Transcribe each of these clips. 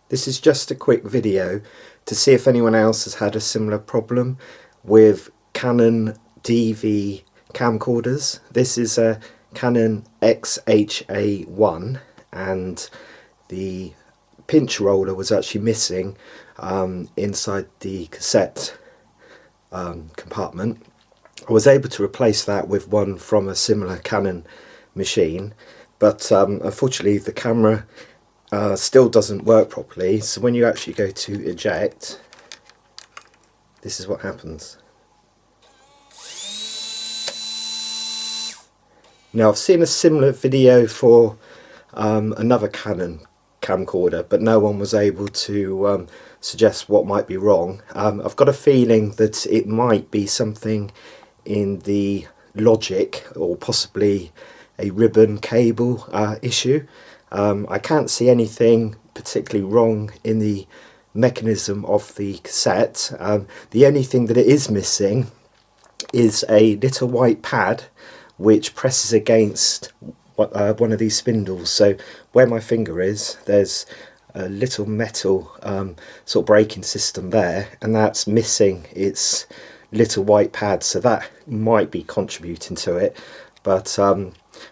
This is just a quick video to see if anyone else has had a similar problem with Canon DV camcorders. This is a Canon XH1 and the pinch roller was actually missing inside the cassette compartment. I was able to replace that with one from a similar Canon machine, but unfortunately the camera still doesn't work properly. So when you actually go to eject, this is what happens. Now I've seen a similar video for another Canon camcorder, but no one was able to suggest what might be wrong. I've got a feeling that it might be something in the logic or possibly a ribbon cable issue. I can't see anything particularly wrong in the mechanism of the cassette. The only thing that it is missing is a little white pad which presses against one of these spindles. So where my finger is, there's a little metal sort of braking system there, and that's missing its little white pad, so that might be contributing to it. But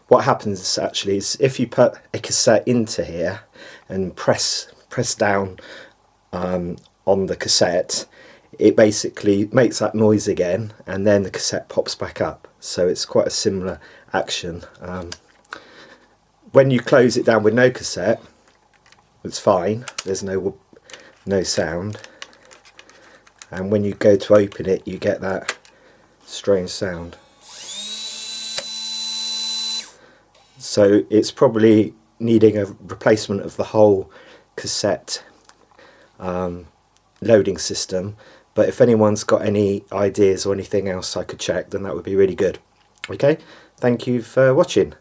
what happens actually is if you put a cassette into here and press down on the cassette, it basically makes that noise again, and then the cassette pops back up. So it's quite a similar action. When you close it down with no cassette, it's fine, there's no sound, and when you go to open it you get that strange sound. So it's probably needing a replacement of the whole cassette loading system, but if anyone's got any ideas or anything else I could check, then that would be really good. Okay, thank you for watching.